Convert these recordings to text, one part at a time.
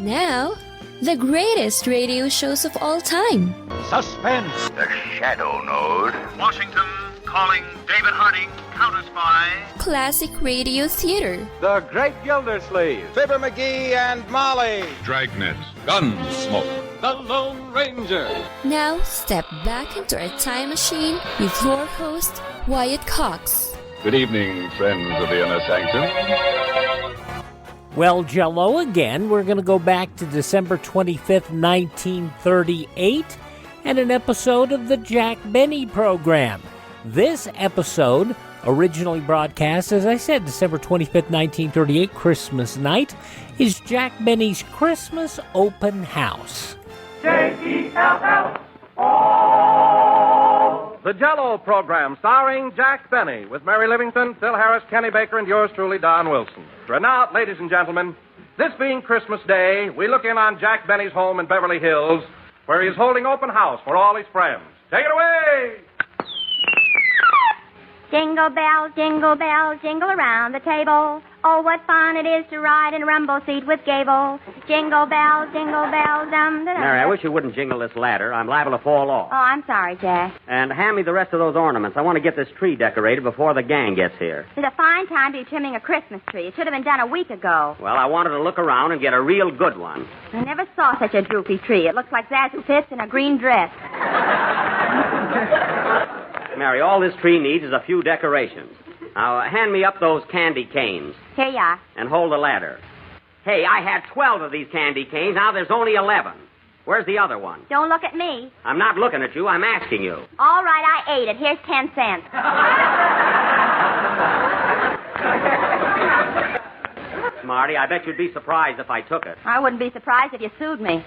Now, the greatest radio shows of all time. Suspense. The Shadow Node. Washington calling David Harding, counter-spy. Classic radio theater. The Great Gildersleeve. Fibber McGee and Molly. Dragnet. Gunsmoke. The Lone Ranger. Now, step back into a time machine with your host, Wyatt Cox. Good evening, friends of the Inner Sanctum. Well, Jell-O again. We're going to go back to December 25th, 1938, and an episode of the Jack Benny program. This episode, originally broadcast, as I said, December 25th, 1938, Christmas night, is Jack Benny's Christmas Open House. J-E-L-L. The Jell-O program starring Jack Benny with Mary Livingstone, Phil Harris, Kenny Baker, and yours truly, Don Wilson. And now, ladies and gentlemen, this being Christmas Day, we look in on Jack Benny's home in Beverly Hills, where he is holding open house for all his friends. Take it away! Jingle bells, jingle around the table. Oh, what fun it is to ride in a rumble seat with Gable. Jingle bells, dum-da-dum. Mary, I wish you wouldn't jingle this ladder. I'm liable to fall off. Oh, I'm sorry, Jack. And hand me the rest of those ornaments. I want to get this tree decorated before the gang gets here. It's a fine time to be trimming a Christmas tree. It should have been done a week ago. Well, I wanted to look around and get a real good one. I never saw such a droopy tree. It looks like Zazu Fitz in a green dress. Mary, all this tree needs is a few decorations. Now, hand me up those candy canes. Here you are. And hold the ladder. Hey, I had 12 of these candy canes. Now there's only 11. Where's the other one? Don't look at me. I'm not looking at you. I'm asking you. All right, I ate it. Here's 10 cents. Marty, I bet you'd be surprised if I took it. I wouldn't be surprised if you sued me.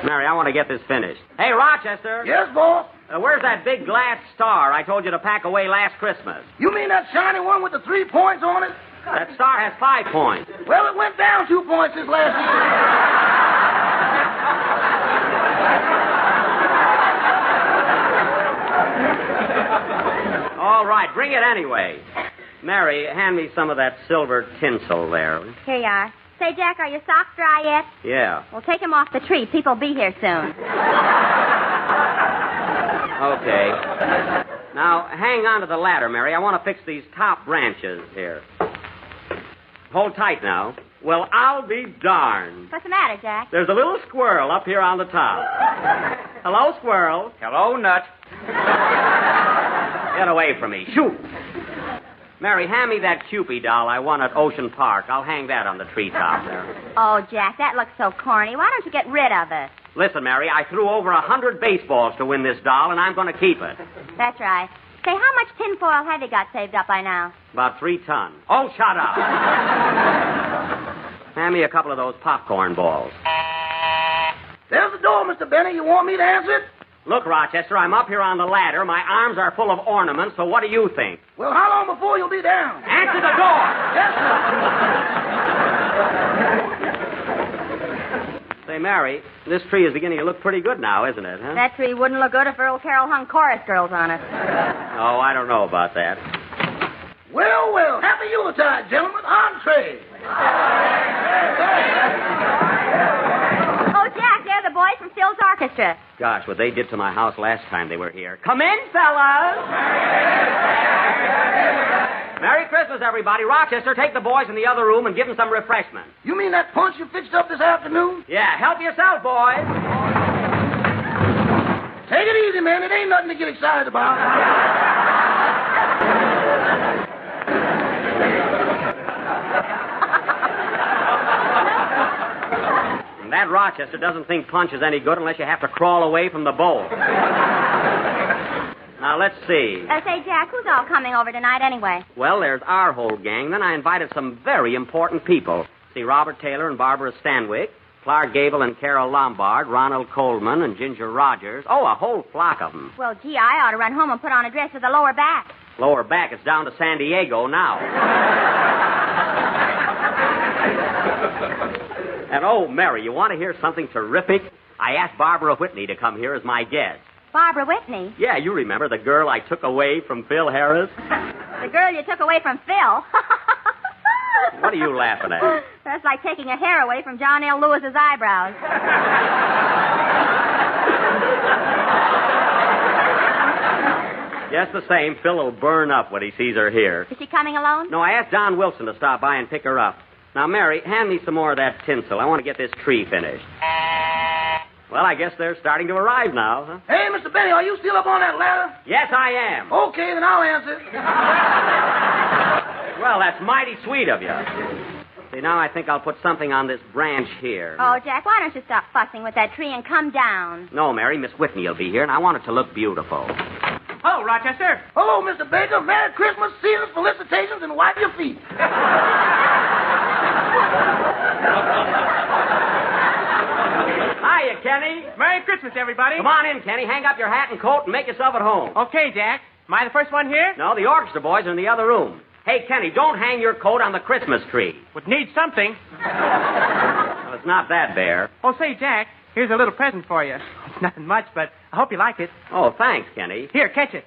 Mary, I want to get this finished. Hey, Rochester. Yes, boss? Where's that big glass star I told you to pack away last Christmas? You mean that shiny one with the 3 points on it? That star has 5 points. Well, it went down 2 points this last year. All right, bring it anyway. Mary, hand me some of that silver tinsel there. Here you are. Say, Jack, are your socks dry yet? Yeah. Well, take them off the tree. People will be here soon. Okay. Now, hang on to the ladder, Mary. I want to fix these top branches here. Hold tight now. Well, I'll be darned. What's the matter, Jack? There's a little squirrel up here on the top. Hello, squirrel. Hello, Nut. Get away from me. Shoot. Mary, hand me that Cupid doll I won at Ocean Park. I'll hang that on the treetop there. Oh, Jack, that looks so corny. Why don't you get rid of it? Listen, Mary, I threw over 100 baseballs to win this doll, and I'm going to keep it. That's right. Say, how much tinfoil have you got saved up by now? About 3 tons. Oh, shut up. Hand me a couple of those popcorn balls. There's the door, Mr. Benny. You want me to answer it? Look, Rochester, I'm up here on the ladder. My arms are full of ornaments, so what do you think? Well, how long before you'll be down? Answer the door! Yes, sir. Say, Mary, this tree is beginning to look pretty good now, isn't it, huh? That tree wouldn't look good if Earl Carroll hung chorus girls on it. Oh, I don't know about that. Well, happy Yuletide, gentlemen. Entree. Oh, Jack, they're the boys from Phil's orchestra. Gosh, what they did to my house last time they were here. Come in, fellas! Merry Christmas, everybody. Rochester, take the boys in the other room and give them some refreshment. You mean that punch you fixed up this afternoon? Yeah, help yourself, boys. Take it easy, man. It ain't nothing to get excited about. That Rochester doesn't think punch is any good unless you have to crawl away from the bowl. Now, let's see. Say, Jack, who's all coming over tonight anyway? Well, there's our whole gang. Then I invited some very important people. See, Robert Taylor and Barbara Stanwyck, Clark Gable and Carol Lombard, Ronald Coleman and Ginger Rogers. Oh, a whole flock of them. Well, gee, I ought to run home and put on a dress with a lower back. Lower back, it's down to San Diego now. And, oh, Mary, you want to hear something terrific? I asked Barbara Whitney to come here as my guest. Barbara Whitney? Yeah, you remember the girl I took away from Phil Harris? The girl you took away from Phil? What are you laughing at? That's like taking a hair away from John L. Lewis's eyebrows. Just the same, Phil will burn up when he sees her here. Is she coming alone? No, I asked John Wilson to stop by and pick her up. Now, Mary, hand me some more of that tinsel. I want to get this tree finished. Well, I guess they're starting to arrive now, huh? Hey, Mr. Benny, are you still up on that ladder? Yes, I am. Okay, then I'll answer. Well, that's mighty sweet of you. See, now I think I'll put something on this branch here. Oh, Jack, why don't you stop fussing with that tree and come down? No, Mary, Miss Whitney will be here, and I want it to look beautiful. Hello, Rochester. Hello, Mr. Baker. Merry Christmas, seasons, felicitations, and wipe your feet. Hiya, Kenny. Merry Christmas, everybody. Come on in, Kenny. Hang up your hat and coat and make yourself at home. Okay, Jack. Am I the first one here? No, the orchestra boys are in the other room. Hey, Kenny, don't hang your coat on the Christmas tree. Would need something. Well, it's not that bare. Oh, say, Jack, here's a little present for you. It's nothing much, but I hope you like it. Oh, thanks, Kenny. Here, catch it.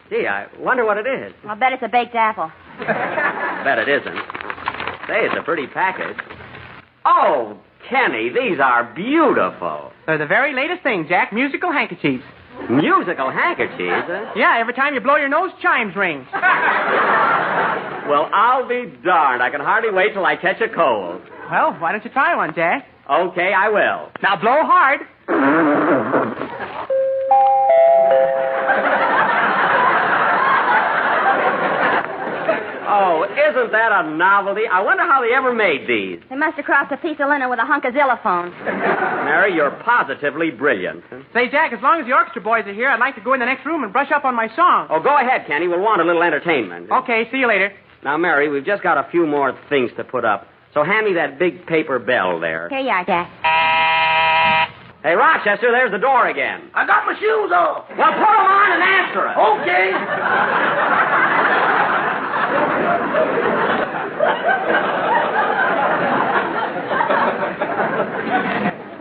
Gee, I wonder what it is. I'll bet it's a baked apple. Bet it isn't. Say, it's a pretty package. Oh, Kenny, these are beautiful. They're the very latest thing, Jack. Musical handkerchiefs. Musical handkerchiefs, huh? Yeah, every time you blow your nose, chimes ring. Well, I'll be darned. I can hardly wait till I catch a cold. Well, why don't you try one, Jack? Okay, I will. Now blow hard. Oh, isn't that a novelty? I wonder how they ever made these. They must have crossed a piece of linen with a hunk of xylophone. Mary, you're positively brilliant. Say, Jack, as long as the orchestra boys are here, I'd like to go in the next room and brush up on my song. Oh, go ahead, Kenny. We'll want a little entertainment. Okay, see you later. Now, Mary, we've just got a few more things to put up. So hand me that big paper bell there. Here you are, Jack. Hey, Rochester, there's the door again. I got my shoes off. Well, put them on and answer it. Okay.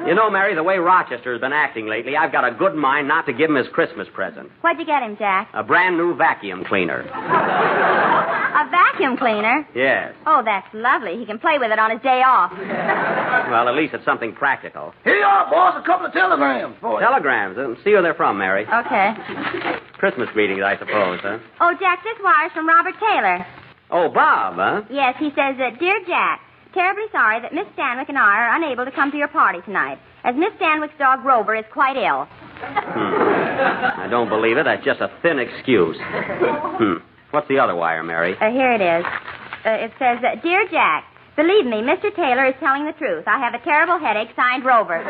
You know, Mary, the way Rochester's been acting lately, I've got a good mind not to give him his Christmas present. What'd you get him, Jack? A brand new vacuum cleaner. A vacuum cleaner? Yes. Oh, that's lovely. He can play with it on his day off. Well, at least it's something practical. Here you are, boss. A couple of telegrams for you. Telegrams. See who they're from, Mary. Okay. Christmas greetings, I suppose, huh? Oh, Jack, this wire's from Robert Taylor. Oh, Bob, huh? Yes, he says, Dear Jack, terribly sorry that Miss Stanwyck and I are unable to come to your party tonight, as Miss Stanwyck's dog Rover is quite ill. I don't believe it. That's just a thin excuse. What's the other wire, Mary? Here it is. It says, Dear Jack, believe me, Mr. Taylor is telling the truth. I have a terrible headache, signed Rover.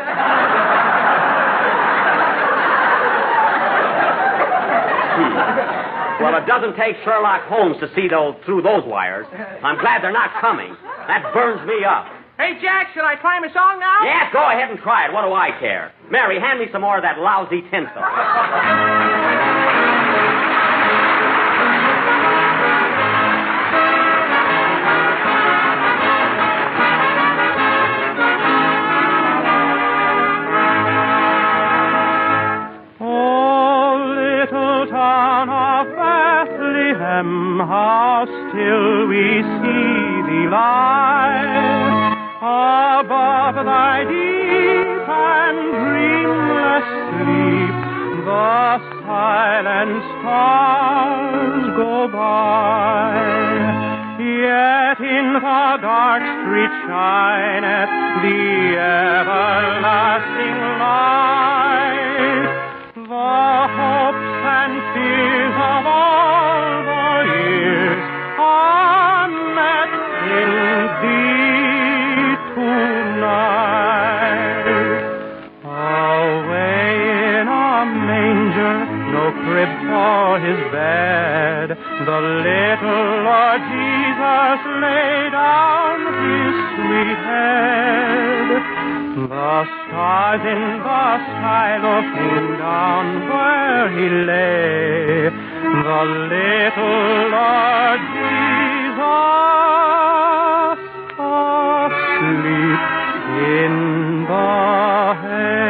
Well, it doesn't take Sherlock Holmes to see through those wires. I'm glad they're not coming. That burns me up. Hey, Jack, should I try my song now? Yes, go ahead and try it. What do I care? Mary, hand me some more of that lousy tinsel. How still we see thee lie above thy deep and dreamless sleep. The silent stars go by, yet in the dark street shineth the everlasting light. The hopes and fears of all the years are met in thee tonight. Away in a manger, no crib for his bed, the little Lord Jesus lay down his sweet head. The stars in the sky looking down where he lay, the little Lord Jesus asleep in the hay.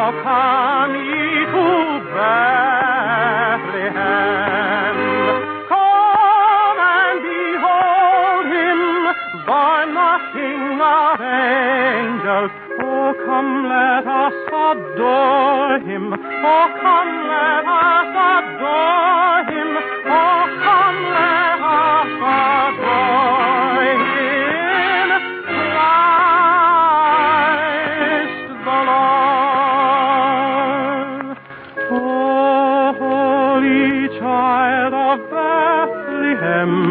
now come ye to Bethlehem. Come and behold him, born the King of angels. Oh, come, let us adore him. Oh, come, let us adore him. Oh, come, let us adore him. Christ the Lord. Oh, holy child of Bethlehem,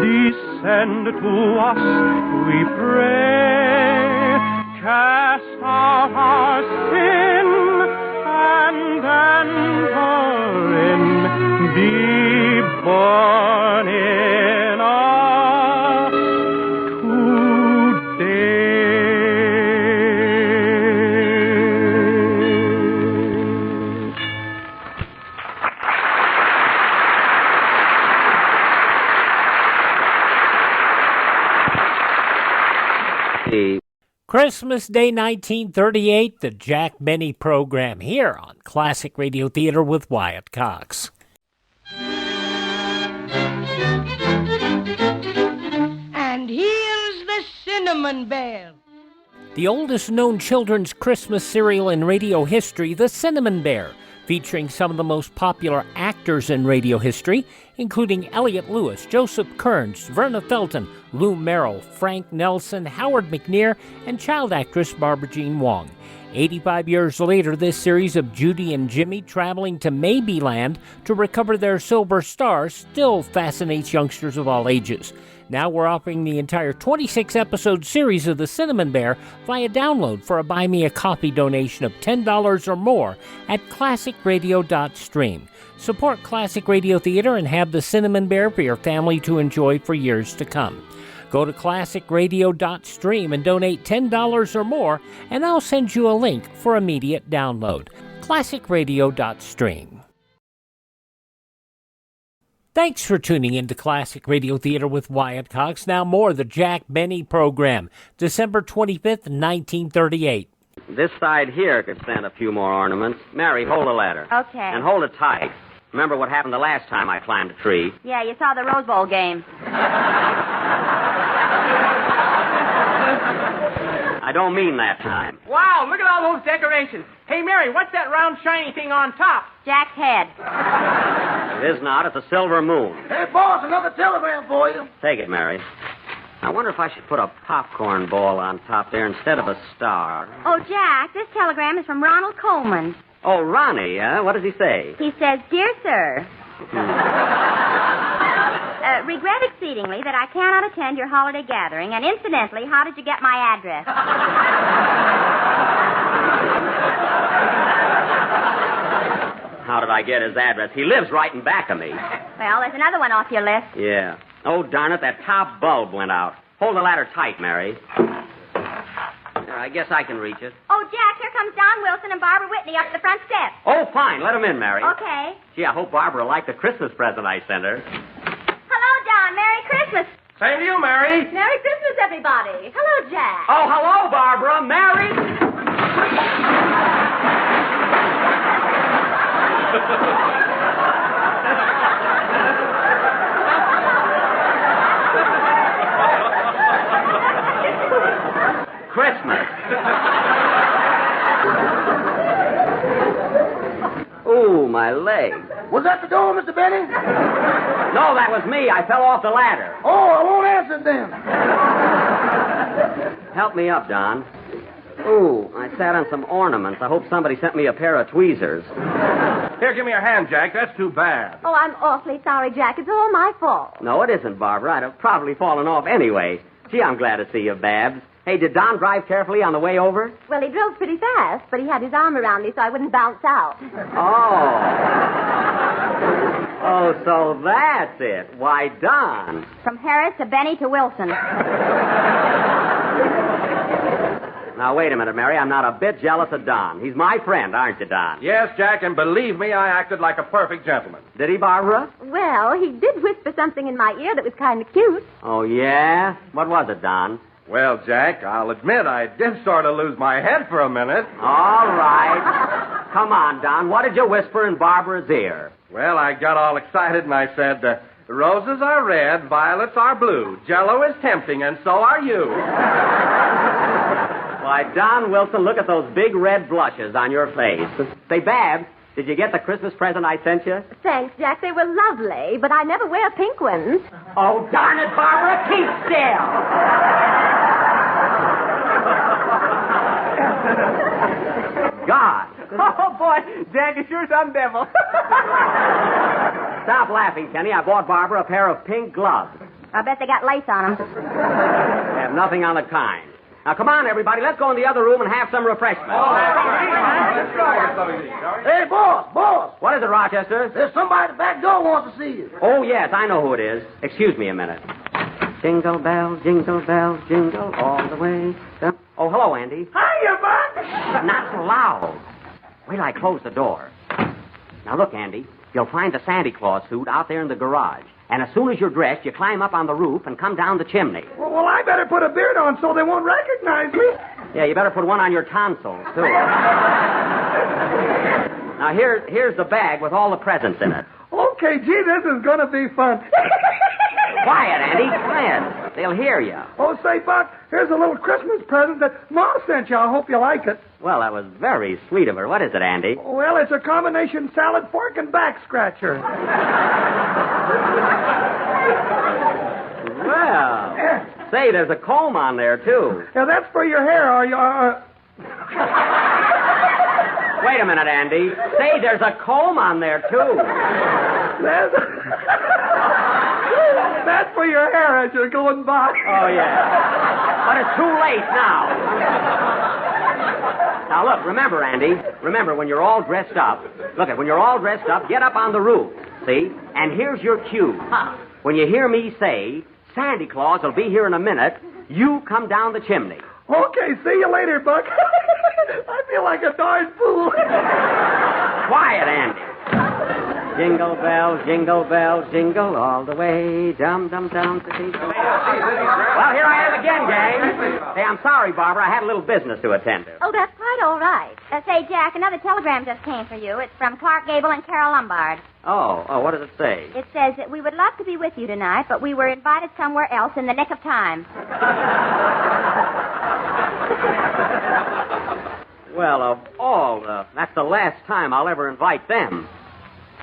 descend to us, we pray. Cast out our sin and enter in. Be born in us today. Christmas Day 1938, the Jack Benny program here on Classic Radio Theater with Wyatt Cox. And here's the Cinnamon Bear. The oldest known children's Christmas serial in radio history, The Cinnamon Bear, featuring some of the most popular actors in radio history, including Elliot Lewis, Joseph Kearns, Verna Felton, Lou Merrill, Frank Nelson, Howard McNear, and child actress Barbara Jean Wong. 85 years later, this series of Judy and Jimmy traveling to Maybeland to recover their silver star still fascinates youngsters of all ages. Now we're offering the entire 26-episode series of The Cinnamon Bear via download for a Buy Me a Coffee donation of $10 or more at classicradio.stream. Support Classic Radio Theater and have The Cinnamon Bear for your family to enjoy for years to come. Go to classicradio.stream and donate $10 or more, and I'll send you a link for immediate download. classicradio.stream. Thanks for tuning in to Classic Radio Theater with Wyatt Cox. Now more of the Jack Benny program, December 25th, 1938. This side here could stand a few more ornaments. Mary, hold the ladder. Okay. And hold it tight. Remember what happened the last time I climbed a tree? Yeah, you saw the Rose Bowl game. I don't mean that time. Wow, look at all those decorations. Hey, Mary, what's that round shiny thing on top? Jack's head. It is not. It's a silver moon. Hey, boss, another telegram for you. Take it, Mary. I wonder if I should put a popcorn ball on top there instead of a star. Oh, Jack, this telegram is from Ronald Coleman. Oh, Ronnie, what does he say? He says, Dear Sir, regret exceedingly that I cannot attend your holiday gathering, and incidentally, how did you get my address? How did I get his address? He lives right in back of me. Well, there's another one off your list. Yeah. Oh, darn it, that top bulb went out. Hold the ladder tight, Mary. There, I guess I can reach it. Oh, Jack, here comes Don Wilson and Barbara Whitney up the front steps. Oh, fine. Let them in, Mary. Okay. Gee, I hope Barbara liked the Christmas present I sent her. Hello, Don. Merry Christmas. Same to you, Mary. Merry Christmas, everybody. Hello, Jack. Oh, hello, Barbara. Mary. Christmas. Ooh, my leg. Was that the door, Mr. Benny? No, that was me. I fell off the ladder. Oh, I won't answer it then. Help me up, Don. Ooh, I sat on some ornaments. I hope somebody sent me a pair of tweezers. Here, give me your hand, Jack. That's too bad. Oh, I'm awfully sorry, Jack. It's all my fault. No, it isn't, Barbara. I'd have probably fallen off anyway. Gee, I'm glad to see you, Babs. Hey, did Don drive carefully on the way over? Well, he drove pretty fast, but he had his arm around me so I wouldn't bounce out. Oh. Oh, so that's it. Why, Don? From Harris to Benny to Wilson. Now, wait a minute, Mary. I'm not a bit jealous of Don. He's my friend, aren't you, Don? Yes, Jack, and believe me, I acted like a perfect gentleman. Did he, Barbara? Well, he did whisper something in my ear that was kind of cute. Oh, yeah? What was it, Don? Well, Jack, I'll admit I did sort of lose my head for a minute. All right. Come on, Don. What did you whisper in Barbara's ear? Well, I got all excited and I said, roses are red, violets are blue. Jell-O is tempting, and so are you. Why, Don Wilson, look at those big red blushes on your face. Say, Babs, did you get the Christmas present I sent you? Thanks, Jack. They were lovely, but I never wear pink ones. Oh, darn it, Barbara. Keep still. God. Oh, boy. Jack is sure some devil. Stop laughing, Kenny. I bought Barbara a pair of pink gloves. I bet they got lace on them. They have nothing on the kind. Now, come on, everybody. Let's go in the other room and have some refreshments. Hey, boss. What is it, Rochester? There's somebody at the back door wants to see you. Oh, yes, I know who it is. Excuse me a minute. Jingle bells, jingle all the way. Oh, hello, Andy. Hiya, Buck. Not so loud. Wait till I close the door. Now, look, Andy. You'll find the Santa Claus suit out there in the garage. And as soon as you're dressed, you climb up on the roof and come down the chimney. Well, I better put a beard on so they won't recognize me. Yeah, you better put one on your tonsils, too. Now, here's the bag with all the presents in it. Okay, gee, this is going to be fun. Quiet, Andy, quiet. They'll hear you. Oh, say, Buck, here's a little Christmas present that Mom sent you. I hope you like it. Well, that was very sweet of her. What is it, Andy? Well, it's a combination salad, fork, and back scratcher. Well, say, there's a comb on there, too. Yeah, that's for your hair. Are you... Wait a minute, Andy. Say, there's a comb on there, too. That's for your hair as you're going by. Oh, yeah. But it's too late now. Now, look, remember, Andy. Remember, when you're all dressed up, get up on the roof, see? And here's your cue. When you hear me say, Santa Claus will be here in a minute, you come down the chimney. Okay, see you later, Buck. I feel like a darn fool. Quiet, Andy. Jingle bells, jingle all the way. Dum, dum, dum. Well, here I am again, gang. Hey, I'm sorry, Barbara. I had a little business to attend to. Oh, that's quite all right. Say, Jack, another telegram just came for you. It's from Clark Gable and Carol Lombard. Oh, what does it say? It says that we would love to be with you tonight, but we were invited somewhere else in the nick of time. Well, of all, that's the last time I'll ever invite them.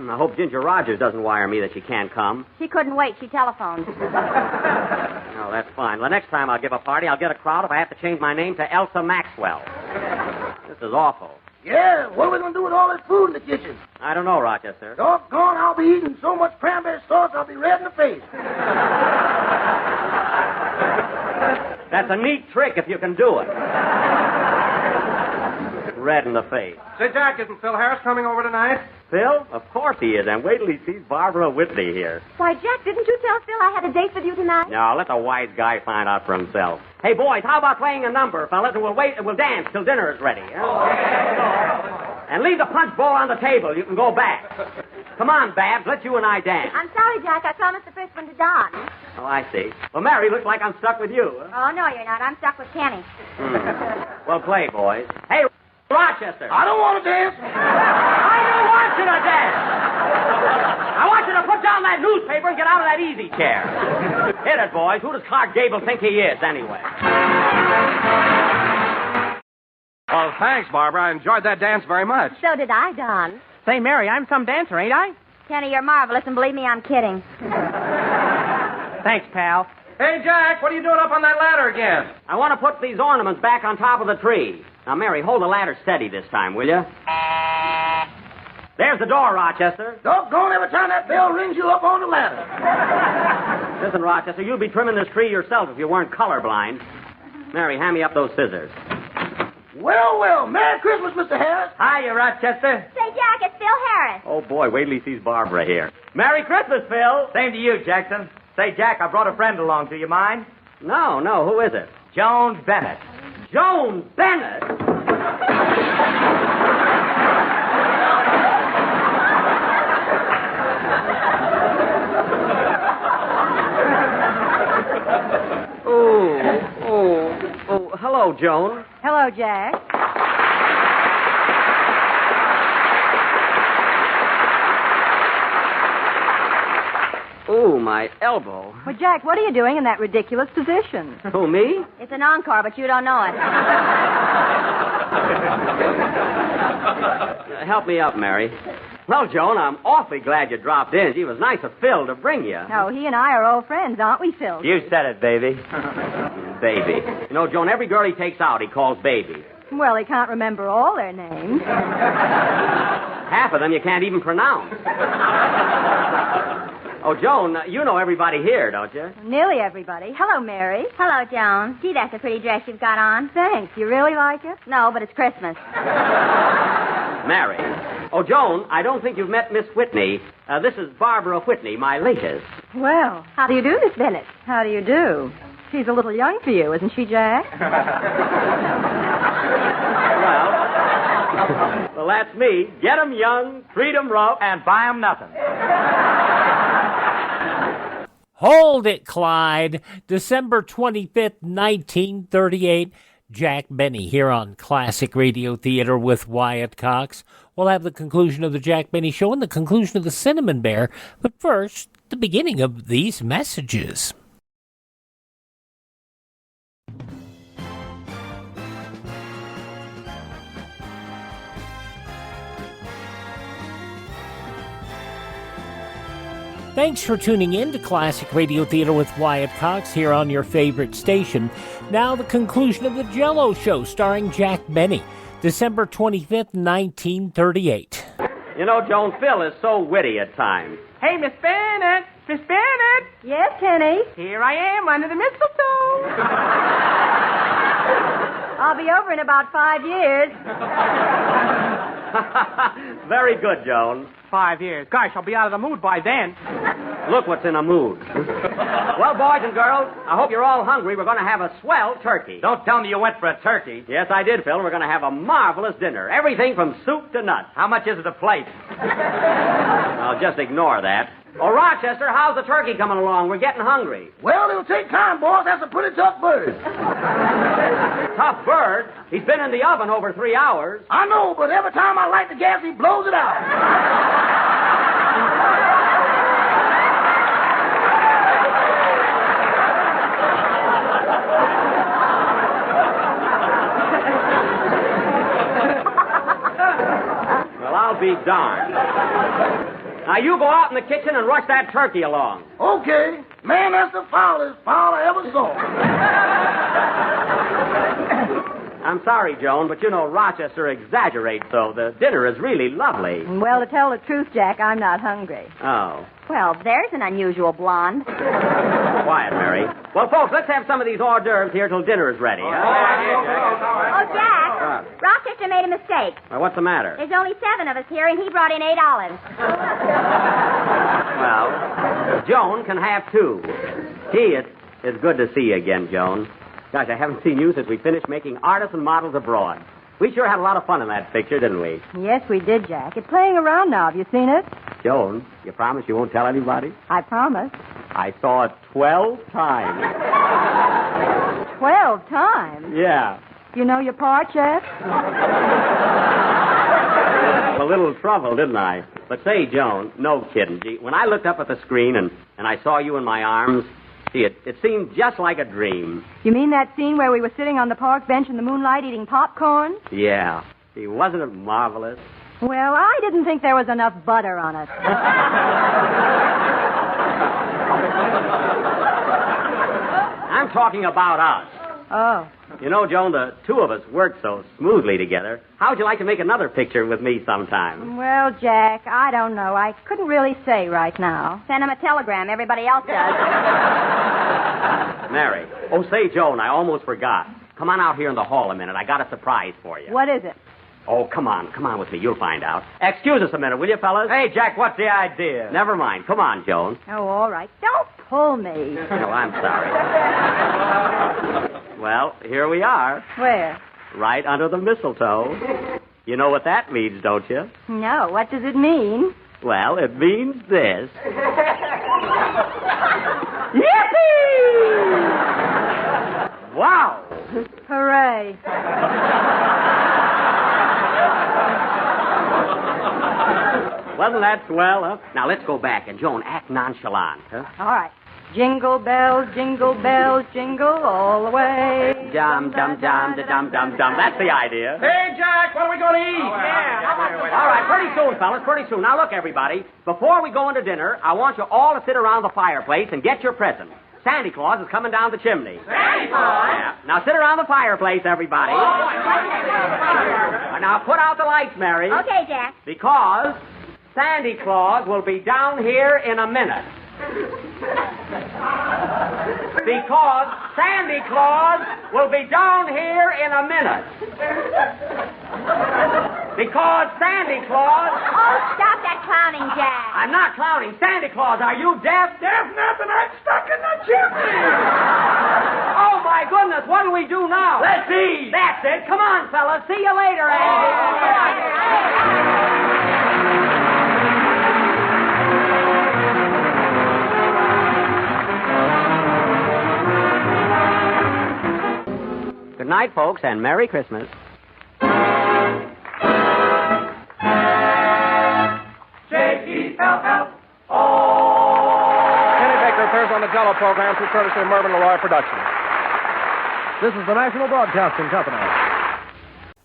I hope Ginger Rogers doesn't wire me that she can't come. She couldn't wait. She telephoned. Oh, that's fine. The next time I'll give a party, I'll get a crowd if I have to change my name to Elsa Maxwell. This is awful. Yeah, what are we going to do with all this food in the kitchen? I don't know, Rochester. Doggone, I'll be eating so much cranberry sauce I'll be red in the face. That's a neat trick if you can do it. Red in the face. Say, Jack, isn't Phil Harris coming over tonight? Phil? Of course he is, and wait till he sees Barbara Whitley here. Why, Jack, didn't you tell Phil I had a date with you tonight? No, let the wise guy find out for himself. Hey, boys, how about playing a number, fellas, and we'll dance till dinner is ready. Huh? And leave the punch bowl on the table. You can go back. Come on, Babs, let you and I dance. I'm sorry, Jack. I promised the first one to Don. Oh, I see. Well, Mary, looks like I'm stuck with you. Huh? Oh, no, you're not. I'm stuck with Kenny. Well, play, boys. Hey, Rochester. I don't want to dance. I don't want you to dance. I want you to put down that newspaper and get out of that easy chair. Hit it, boys. Who does Clark Gable think he is, anyway? Well, thanks, Barbara. I enjoyed that dance very much. So did I, Don. Say, Mary, I'm some dancer, ain't I? Kenny, you're marvelous, and believe me, I'm kidding. Thanks, pal. Hey, Jack, what are you doing up on that ladder again? I want to put these ornaments back on top of the tree. Now, Mary, hold the ladder steady this time, will you? There's the door, Rochester. Doggone, every time that bell rings you up on the ladder. Listen, Rochester, you'd be trimming this tree yourself if you weren't colorblind. Mary, hand me up those scissors. Well, Merry Christmas, Mr. Harris. Hiya, Rochester. Say, Jack, it's Phil Harris. Oh, boy, wait till he sees Barbara here. Merry Christmas, Phil. Same to you, Jackson. Say, Jack, I brought a friend along. Do you mind? No, who is it? Jones Bennett. Jones Bennett? Oh, Joan. Hello, Jack. Ooh, my elbow. Well, Jack, what are you doing in that ridiculous position? Who, me? It's an encore, but you don't know it. Help me up, Mary. Well, Joan, I'm awfully glad you dropped in. It was nice of Phil to bring you. No, he and I are old friends, aren't we, Phil? You said it, baby. Baby. You know, Joan, every girl he takes out, he calls baby. Well, he can't remember all their names. Half of them you can't even pronounce. Oh, Joan, you know everybody here, don't you? Nearly everybody. Hello, Mary. Hello, Joan. Gee, that's a pretty dress you've got on. Thanks. You really like it? No, but it's Christmas. Mary. Oh, Joan, I don't think you've met Miss Whitney. This is Barbara Whitney, my latest. Well, how do you do, Miss Bennett? How do you do? She's a little young for you, isn't she, Jack? Well, that's me. Get 'em young, treat 'em rough, and buy 'em nothing. Hold it, Clyde. December 25th, 1938. Jack Benny here on Classic Radio Theater with Wyatt Cox. We'll have the conclusion of the Jack Benny Show and the conclusion of the Cinnamon Bear. But first, the beginning of these messages. Thanks for tuning in to Classic Radio Theater with Wyatt Cox here on your favorite station. Now the conclusion of the Jell-O Show starring Jack Benny, December 25th, 1938. You know, Joan, Phil is so witty at times. Hey, Miss Bennett! Miss Bennett! Yes, Kenny? Here I am under the mistletoe. I'll be over in about 5 years. Very good, Joan. 5 years. Gosh, I'll be out of the mood by then. Look what's in a mood. Well, boys and girls, I hope you're all hungry. We're going to have a swell turkey. Don't tell me you went for a turkey. Yes, I did, Phil. We're going to have a marvelous dinner. Everything from soup to nuts. How much is it a plate? Well, just ignore that. Oh, Rochester, how's the turkey coming along? We're getting hungry. Well, it'll take time, boss. That's a pretty tough bird. Tough bird? He's been in the oven over 3 hours. I know, but every time I light the gas, he blows it out. Well, I'll be darned. Now, you go out in the kitchen and rush that turkey along. Okay. Man, that's the foulest foul I ever saw. I'm sorry, Joan, but you know Rochester exaggerates, so the dinner is really lovely. Well, to tell the truth, Jack, I'm not hungry. Oh. Well, there's an unusual blonde. Quiet, Mary. Well, folks, let's have some of these hors d'oeuvres here till dinner is ready. Oh, Jack, Rochester made a mistake. Well, what's the matter? There's only 7 of us here, and he brought in 8 olives. Well, Joan can have 2. Gee, it's good to see you again, Joan. Gosh, I haven't seen you since we finished making Artists and Models Abroad. We sure had a lot of fun in that picture, didn't we? Yes, we did, Jack. It's playing around now. Have you seen it? Joan, you promise you won't tell anybody? I promise. I saw it 12 times. 12 times? Yeah. You know your part, Jeff? A little trouble, didn't I? But say, Joan, no kidding. Gee, when I looked up at the screen and I saw you in my arms, gee, it seemed just like a dream. You mean that scene where we were sitting on the park bench in the moonlight eating popcorn? Yeah. Gee, wasn't it marvelous? Well, I didn't think there was enough butter on it. I'm talking about us. Oh. You know, Joan, the 2 of us worked so smoothly together. How'd you like to make another picture with me sometime? Well, Jack, I don't know. I couldn't really say right now. Send him a telegram. Everybody else does. Mary. Oh, say, Joan, I almost forgot. Come on out here in the hall a minute. I got a surprise for you. What is it? Oh, come on with me. You'll find out. Excuse us a minute, will you, fellas? Hey, Jack, what's the idea? Never mind. Come on, Joan. Oh, all right. Don't pull me. Oh, I'm sorry. Well, here we are. Where? Right under the mistletoe. You know what that means, don't you? No. What does it mean? Well, it means this. Yippee! Wow! Hooray. Wasn't that swell, huh? Now, let's go back. And, Joan, act nonchalant, huh? All right. Jingle bells, jingle all the way. Dum, dum, dum, da, dum, dum, dum. That's the idea. Hey, Jack, what are we going to eat? All right, pretty soon, fellas, pretty soon. Now, look, everybody. Before we go into dinner, I want you all to sit around the fireplace and get your presents. Santa Claus is coming down the chimney. Santa Claus? Yeah. Now, sit around the fireplace, everybody. Now, put out the lights, Mary. Okay, Jack. Because Santa Claus will be down here in a minute. Because Santa Claus will be down here in a minute. Because Santa Claus... Oh, stop that clowning, Jack. I'm not clowning. Santa Claus, are you deaf? Deaf nothing. I'm stuck in the chimney. Oh, my goodness, what'll we do now? Let's eat. That's it. Come on, fellas. See you later, Andy. Good night, folks, and Merry Christmas. Kenny Baker appears on the Jello program through courtesy of Mervyn LeRoy Productions. This is the National Broadcasting Company.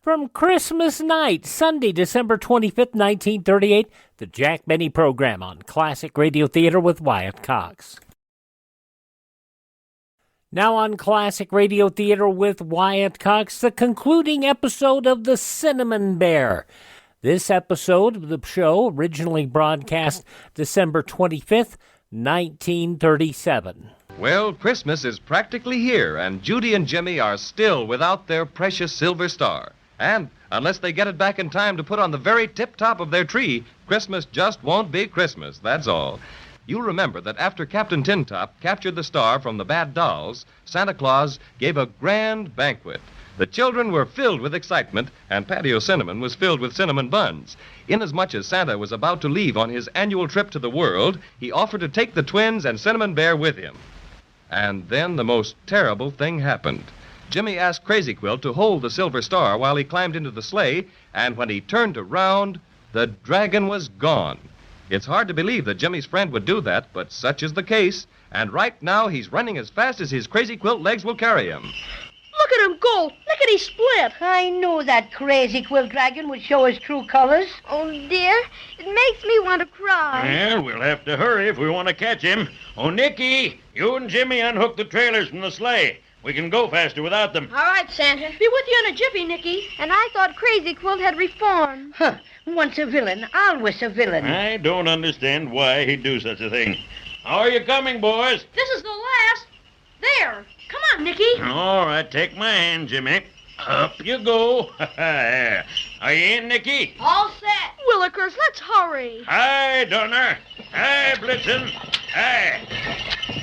From Christmas night, Sunday, December 25th, 1938, the Jack Benny program on Classic Radio Theater with Wyatt Cox. Now on Classic Radio Theater with Wyatt Cox, the concluding episode of The Cinnamon Bear. This episode of the show originally broadcast December 25th, 1937. Well, Christmas is practically here, and Judy and Jimmy are still without their precious silver star. And unless they get it back in time to put on the very tip-top of their tree, Christmas just won't be Christmas, that's all. You'll remember that after Captain Tintop captured the star from the bad dolls, Santa Claus gave a grand banquet. The children were filled with excitement, and Patio Cinnamon was filled with cinnamon buns. Inasmuch as Santa was about to leave on his annual trip to the world, he offered to take the twins and Cinnamon Bear with him. And then the most terrible thing happened. Jimmy asked Crazy Quilt to hold the silver star while he climbed into the sleigh, and when he turned around, the dragon was gone. It's hard to believe that Jimmy's friend would do that, but such is the case, and right now he's running as fast as his Crazy Quilt legs will carry him. Look at him go. Look at his split. I knew that Crazy Quilt Dragon would show his true colors. Oh, dear. It makes me want to cry. Well, we'll have to hurry if we want to catch him. Oh, Nicky, you and Jimmy unhook the trailers from the sleigh. We can go faster without them. All right, Santa. Be with you in a jiffy, Nicky. And I thought Crazy Quilt had reformed. Huh. Once a villain, always a villain. I don't understand why he'd do such a thing. How are you coming, boys? This is the last. There. Come on, Nicky. All right, take my hand, Jimmy. Up you go. Are you in, Nicky? All set. Willikers, let's hurry. Hi, Donner. Hi, Blitzen. Hi.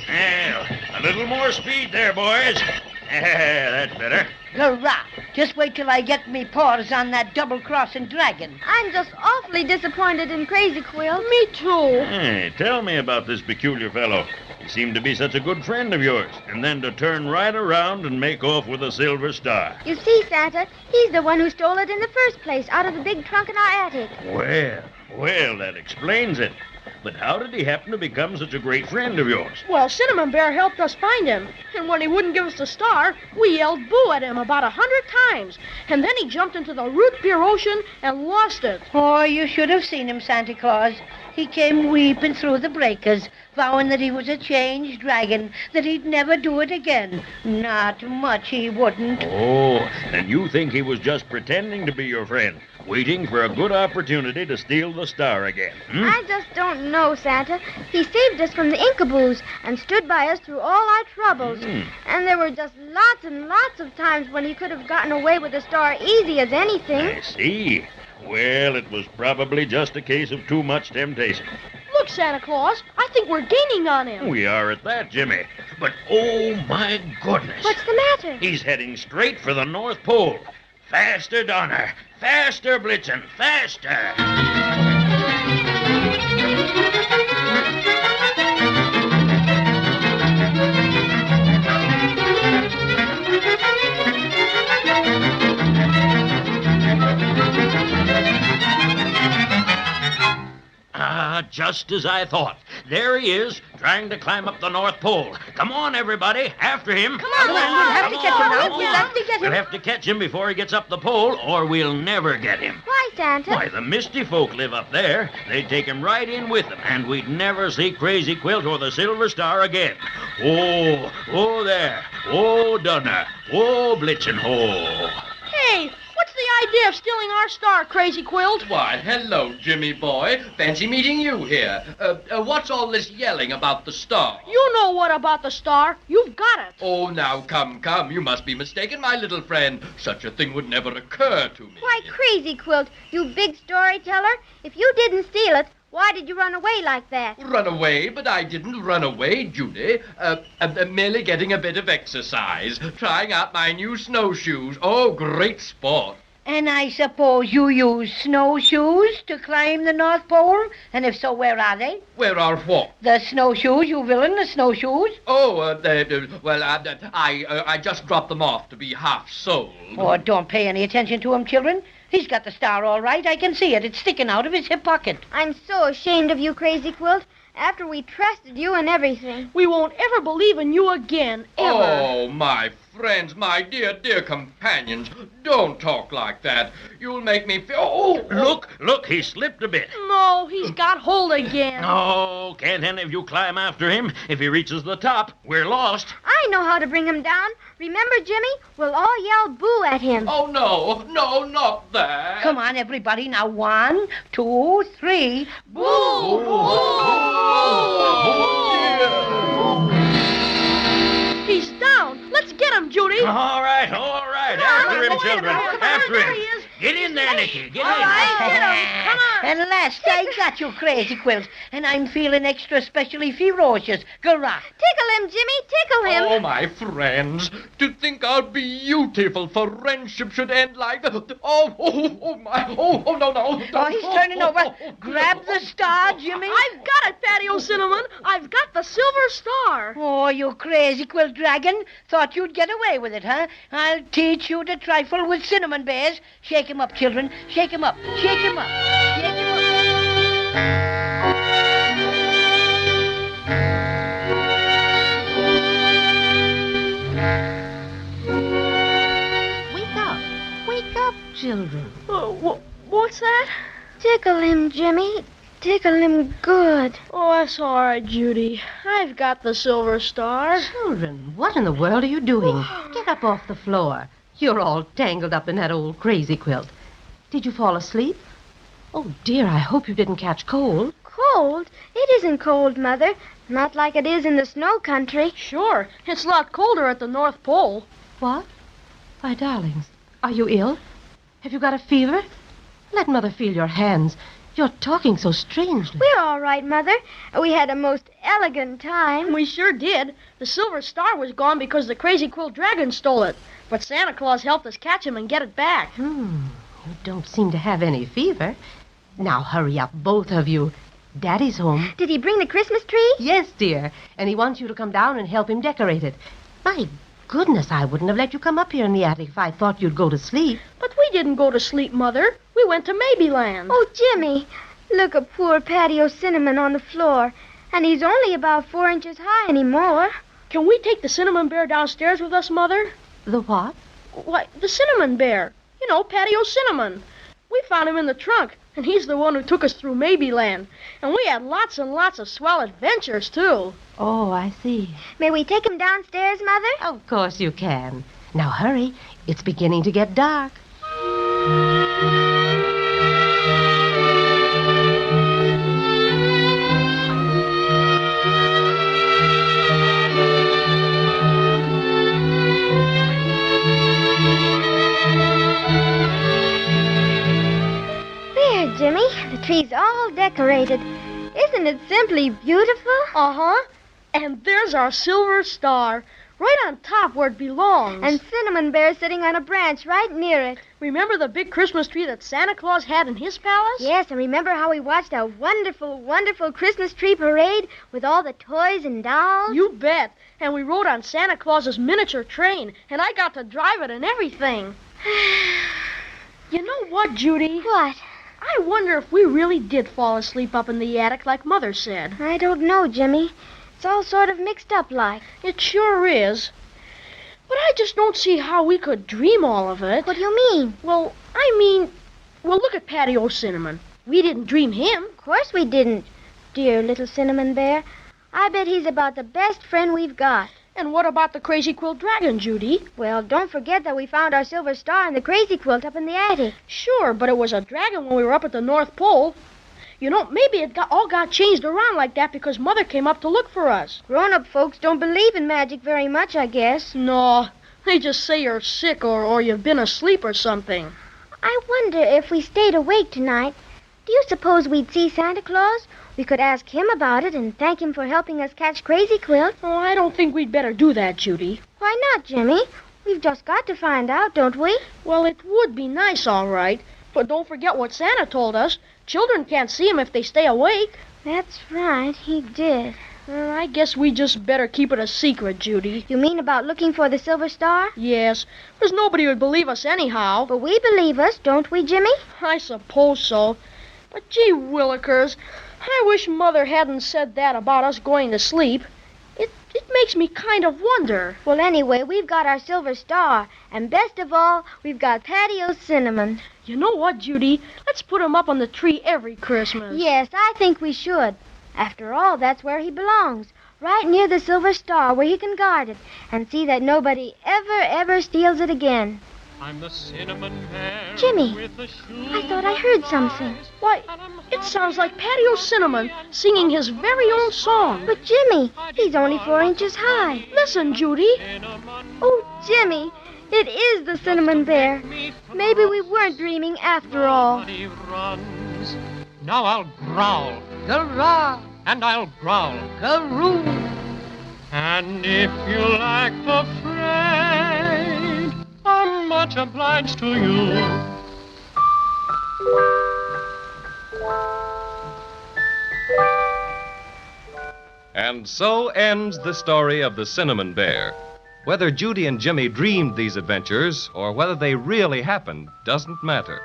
Well, a little more speed there, boys. That's better. Hurrah! Just wait till I get me paws on that double-crossing dragon. I'm just awfully disappointed in Crazy Quilt. Me too. Hey, tell me about this peculiar fellow. He seemed to be such a good friend of yours, and then to turn right around and make off with a silver star. You see, Santa, he's the one who stole it in the first place, out of the big trunk in our attic. Well, that explains it. But how did he happen to become such a great friend of yours? Well, Cinnamon Bear helped us find him. And when he wouldn't give us the star, we yelled boo at him about 100 times. And then he jumped into the root beer ocean and lost it. Oh, you should have seen him, Santa Claus. He came weeping through the breakers, vowing that he was a changed dragon, that he'd never do it again. Not much he wouldn't. Oh, and you think he was just pretending to be your friend, waiting for a good opportunity to steal the star again? I just don't know, Santa. He saved us from the Incaboos and stood by us through all our troubles. And there were just lots and lots of times when he could have gotten away with the star easy as anything. I see. Well, it was probably just a case of too much temptation. Look, Santa Claus, I think we're gaining on him. We are at that, Jimmy. But, oh, my goodness. What's the matter? He's heading straight for the North Pole. Faster, Donner. Faster, Blitzen. Faster. Just as I thought. There he is, trying to climb up the North Pole. Come on, everybody, after him. Come on, we'll have to catch him now. We'll have to get him. We'll have to catch him before he gets up the pole, or we'll never get him. Why, Santa? Why, the Misty folk live up there. They'd take him right in with them, and we'd never see Crazy Quilt or the Silver Star again. Oh there. Oh, Dunner. Oh, Blitzen, ho. Hey, what's the idea of stealing our star, Crazy Quilt? Why, hello, Jimmy boy. Fancy meeting you here. What's all this yelling about the star? You know what about the star. You've got it. Oh, now, come. You must be mistaken, my little friend. Such a thing would never occur to me. Why, Crazy Quilt, you big storyteller. If you didn't steal it, why did you run away like that? Run away? But I didn't run away, Judy. Merely getting a bit of exercise. Trying out my new snowshoes. Oh, great sport. And I suppose you use snowshoes to climb the North Pole? And if so, where are they? Where are what? The snowshoes, you villain, the snowshoes. Oh, I just dropped them off to be half soled. Oh, don't pay any attention to him, children. He's got the star all right. I can see it. It's sticking out of his hip pocket. I'm so ashamed of you, Crazy Quilt. After we trusted you and everything. We won't ever believe in you again, ever. Oh, my friends, my dear companions, don't talk like that. You'll make me feel... Oh! Look, he slipped a bit. No, he's got hold again. Oh, can't any of you climb after him? If he reaches the top, we're lost. I know how to bring him down. Remember, Jimmy? We'll all yell boo at him. Oh, no, not that. Come on, everybody. Now, 1, 2, 3. Boo! He's down. Let's get him, Judy. All right. After him, children. After him. Get in there, Nicky. Get in. All right, get him. Come on. And last, I got you, Crazy Quilt. And I'm feeling extra specially ferocious. Garrot. Tickle him, Jimmy. Tickle him. Oh, my friends. To think our beautiful friendship should end like that. Oh, my. Oh, no. Oh, he's turning over. Grab the star, Jimmy. I've got it, Patio Cinnamon. I've got the Silver Star. Oh, you Crazy Quilt Dragon. Thought you'd get away with it, huh? I'll teach you to trifle with cinnamon bears. Shake him up, children. Shake him up. Shake him up. Shake him up. Wake up, children. What's that? Tickle him, Jimmy. Tickle him good. Oh, that's all right, Judy. I've got the Silver Star. Children, what in the world are you doing? Get up off the floor. You're all tangled up in that old Crazy Quilt. Did you fall asleep? Oh, dear, I hope you didn't catch cold. Cold? It isn't cold, Mother. Not like it is in the snow country. Sure. It's a lot colder at the North Pole. What? My darlings, are you ill? Have you got a fever? Let Mother feel your hands. You're talking so strangely. We're all right, Mother. We had a most elegant time. We sure did. The Silver Star was gone because the Crazy Quilt Dragon stole it. But Santa Claus helped us catch him and get it back. You don't seem to have any fever. Now hurry up, both of you. Daddy's home. Did he bring the Christmas tree? Yes, dear. And he wants you to come down and help him decorate it. My goodness, I wouldn't have let you come up here in the attic if I thought you'd go to sleep. But we didn't go to sleep, Mother. We went to Maybeland. Oh, Jimmy, look at poor Patio Cinnamon on the floor. And he's only about 4 inches high anymore. Can we take the Cinnamon Bear downstairs with us, Mother? The what? Why, the Cinnamon Bear. You know, Patio Cinnamon. We found him in the trunk, and he's the one who took us through Maybeland. And we had lots and lots of swell adventures, too. Oh, I see. May we take him downstairs, Mother? Of course you can. Now hurry. It's beginning to get dark. Jimmy, the tree's all decorated. Isn't it simply beautiful? Uh-huh. And there's our Silver Star, right on top where it belongs. And Cinnamon Bear sitting on a branch right near it. Remember the big Christmas tree that Santa Claus had in his palace? Yes, and remember how we watched a wonderful, wonderful Christmas tree parade with all the toys and dolls? You bet. And we rode on Santa Claus's miniature train, and I got to drive it and everything. You know what, Judy? What? I wonder if we really did fall asleep up in the attic like Mother said. I don't know, Jimmy. It's all sort of mixed up like. It sure is. But I just don't see how we could dream all of it. What do you mean? Well, look at Patty Cinnamon. We didn't dream him. Of course we didn't, dear little Cinnamon Bear. I bet he's about the best friend we've got. And what about the Crazy Quilt Dragon, Judy? Well, don't forget that we found our silver star in the Crazy Quilt up in the attic. Sure, but it was a dragon when we were up at the North Pole. You know, maybe it all got changed around like that because Mother came up to look for us. Grown-up folks don't believe in magic very much, I guess. No, they just say you're sick or you've been asleep or something. I wonder if we stayed awake tonight, do you suppose we'd see Santa Claus? We could ask him about it and thank him for helping us catch Crazy Quilt. Oh, I don't think we'd better do that, Judy. Why not, Jimmy? We've just got to find out, don't we? Well, it would be nice, all right. But don't forget what Santa told us. Children can't see him if they stay awake. That's right, he did. Well, I guess we just better keep it a secret, Judy. You mean about looking for the silver star? Yes, because nobody would believe us anyhow. But we believe us, don't we, Jimmy? I suppose so. But gee willikers, I wish Mother hadn't said that about us going to sleep. It makes me kind of wonder. Well, anyway, we've got our silver star. And best of all, we've got Patty Cinnamon. You know what, Judy? Let's put him up on the tree every Christmas. Yes, I think we should. After all, that's where he belongs. Right near the silver star where he can guard it and see that nobody ever steals it again. I'm the cinnamon bear. Jimmy, with the I thought I heard something. Why, it sounds like Patty Cinnamon singing his very own song. But Jimmy, he's only 4 inches high. Listen, Judy. Oh, Jimmy, it is the Cinnamon Bear. Maybe we weren't dreaming after all. Now I'll growl. Hurrah! And I'll growl. Garoo! And if you like the freight, I'm much obliged to you. And so ends the story of the Cinnamon Bear. Whether Judy and Jimmy dreamed these adventures or whether they really happened doesn't matter.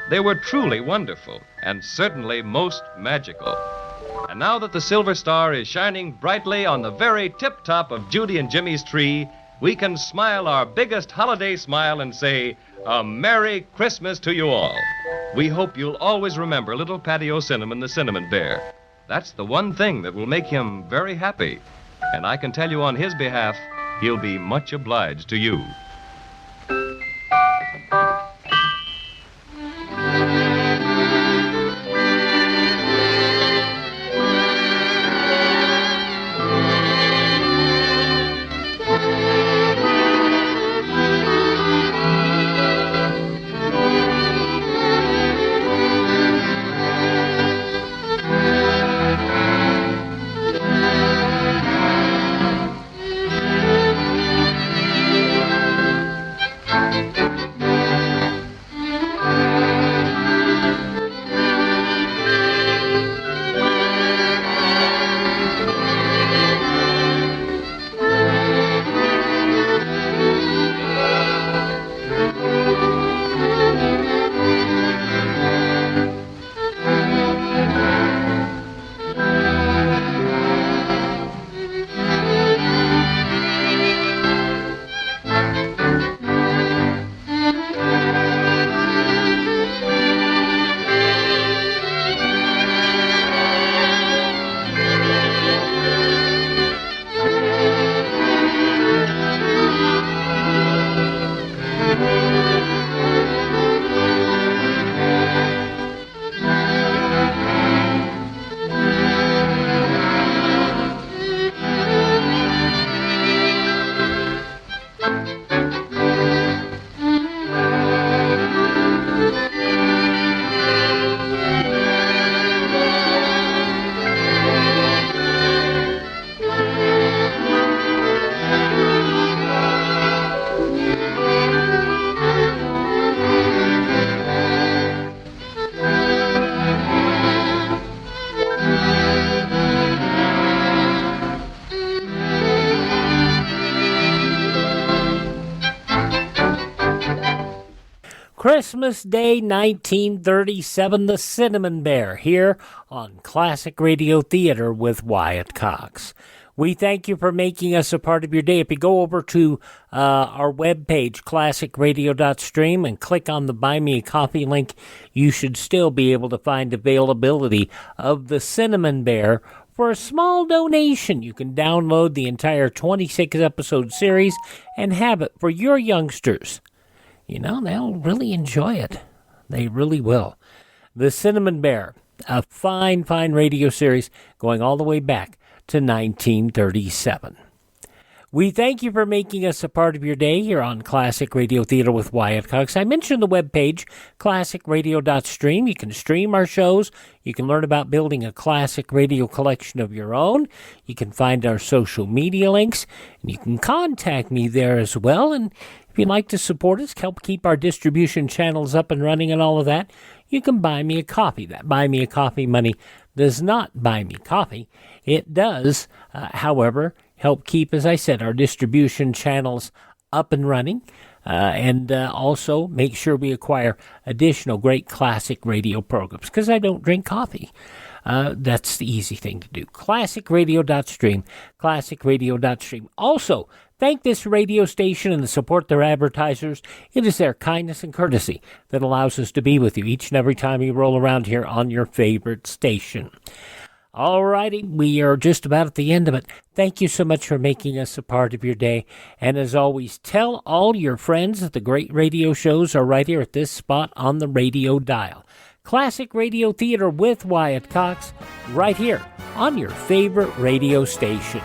They were truly wonderful and certainly most magical. And now that the silver star is shining brightly on the very tip-top of Judy and Jimmy's tree, we can smile our biggest holiday smile and say, a Merry Christmas to you all. We hope you'll always remember little Patty Cinnamon, the Cinnamon Bear. That's the one thing that will make him very happy. And I can tell you on his behalf, he'll be much obliged to you. Christmas Day 1937, The Cinnamon Bear, here on Classic Radio Theater with Wyatt Cox. We thank you for making us a part of your day. If you go over to our webpage, classicradio.stream, and click on the Buy Me a Coffee link, you should still be able to find availability of The Cinnamon Bear. For a small donation, you can download the entire 26-episode series and have it for your youngsters. You know, they'll really enjoy it. They really will. The Cinnamon Bear, a fine, fine radio series going all the way back to 1937. We thank you for making us a part of your day here on Classic Radio Theater with Wyatt Cox. I mentioned the webpage, classicradio.stream. You can stream our shows. You can learn about building a classic radio collection of your own. You can find our social media links, and you can contact me there as well. And if you'd like to support us, help keep our distribution channels up and running and all of that, you can buy me a coffee. That Buy Me a Coffee money does not buy me coffee. It does, however, help keep, as I said, our distribution channels up and running, and also make sure we acquire additional great classic radio programs, because I don't drink coffee. That's the easy thing to do. Classicradio.stream, classicradio.stream. Also, thank this radio station and support their advertisers. It is their kindness and courtesy that allows us to be with you each and every time you roll around here on your favorite station. All righty, we are just about at the end of it. Thank you so much for making us a part of your day. And as always, tell all your friends that the great radio shows are right here at this spot on the radio dial. Classic Radio Theater with Wyatt Cox, right here on your favorite radio station.